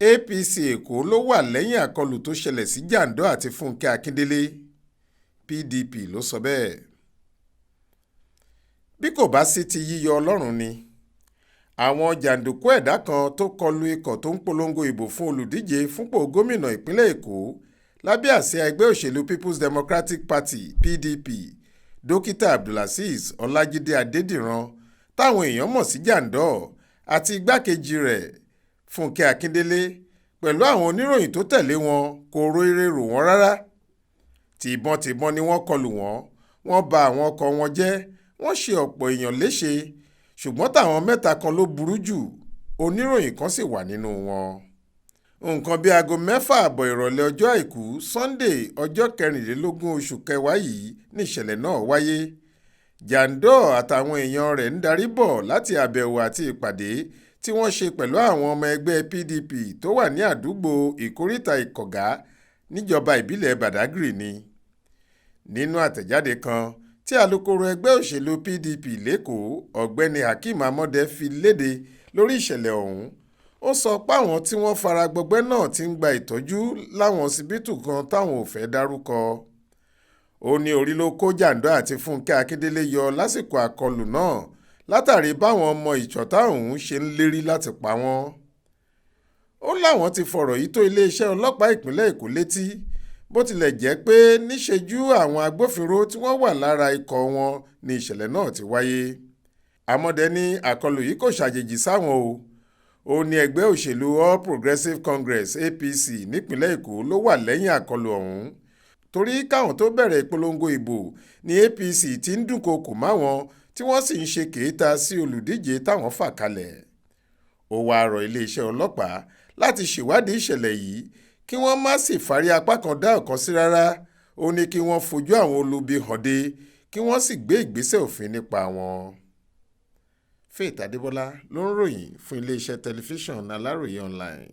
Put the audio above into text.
APC Èkó ló wà lẹ́yìn àkọlù tó ṣẹlẹ̀ sí Jandor àti Funkẹ Akindele. PDP ló sọ bẹ́ẹ̀. Bí kò bá sí ti yíyọ Ọlọ́run ni, àwọn jàǹdùkú ẹ̀dá kan tó kọlu ikọ̀ tó ń polongo ìbò fún olùdíje fúnpò gómìnà ìpínlẹ̀ Èkó lábẹ́ àsíá ẹgbẹ́ òṣèlú People's Democratic Party PDP dókítà Abdulazeez Ọlájídé Adédìran táwọn èèyàn mọ̀ sí Jandor àti igbákejì rẹ̀ Funkẹ Akindele pẹ̀lú àwọn oníròyìn tó tẹ̀lé wọn kò ro ire rò wọ́n rárá. Tìbọn ni wọ́n kọlù wọ́n ba àwọn ọkọ̀ wọn jẹ́, wọ́n ṣe ọ̀pọ̀ èèyàn léṣe, ṣùgbọ́n táwọn mẹ́ta kan ló burú jù, oníròyìn kan sì wà nínú wọn. Nǹkan bíi aago 6:30 ìrọ̀lẹ́ ọjọ́ àìkú Sunday ọjọ́ 24 oṣù kẹwàá yìí ní ìṣẹ̀lẹ̀ náà wáyé. Jandor àtàwọn èèyàn rẹ̀ ń darí bọ̀ láti àbẹ̀wò àti ìpàdé tí wọ́n ṣe pẹ̀lú àwọn ọmọ ẹgbẹ́ PDP tó wà ní àdúgbò ìkóríta ìkọ̀gá níjọba ìbílẹ̀ Badagry ni. Nínú àtẹ̀jáde kan tí alukoro ẹgbẹ́ òṣèlú PDP lẹ́kọ̀ọ́ ọ̀gbẹ́ni Hakeem Amode fi léde lórí ìṣẹ̀lẹ̀ ọ̀hún, ó sọ páwọn tí wọ́n fara gbọgbẹ́ náà ti ń gba ìtọ́jú láwọn ọsibítù kan táwọn ò fẹ́ dárúkọ. Ó ní orí ló kó Jandor àti Funkẹ Akindele yọ lásìkò àkọlù náà látàrí báwọn ọmọ ìṣọ̀tá ọ̀hún ṣe ń lérí láti pa wọ́n. Ó láwọn ti fọ̀rọ̀ yìí tó iléeṣẹ́ ọlọ́pàá ìpínlẹ̀ Èkó létí, bó tilẹ̀ jẹ́ pé níṣejú àwọn agbófinró tí wọ́n wà lára ikọ̀ wọn ni ìṣẹ̀lẹ̀ náà ti wáyé. Amode ní àkọlù yìí kò ṣàjèjì sáwọn o. Ó ní ẹgbẹ́ òṣèlú All Progressives Congress APC nípínlẹ̀ Èkó ló wà lẹ́yìn àkọlù ọ̀hún. Torí káwọn tó bẹ̀rẹ̀ ìpolongo ìbò ní APC ti ń dúnkookò máwọn tí wọ́n sì ń ṣe kèéta sí olùdíje táwọn fà kalẹ̀. Ó wáá rọ iléeṣẹ́ ọlọ́pàá láti ṣèwádìí ìṣẹ̀lẹ̀ yìí kí wọ́n má sì fárí apá kan dá ọ̀kan sí rárá. Ó ní kí wọ́n fojú àwọn olubi hànde kí wọ́n sì gbé ìgbésẹ̀ òfin nípa wọn. Faith Adébọ́lá ló ń ròyìn fún iléeṣẹ́ tẹlifíṣàn Aláròye online.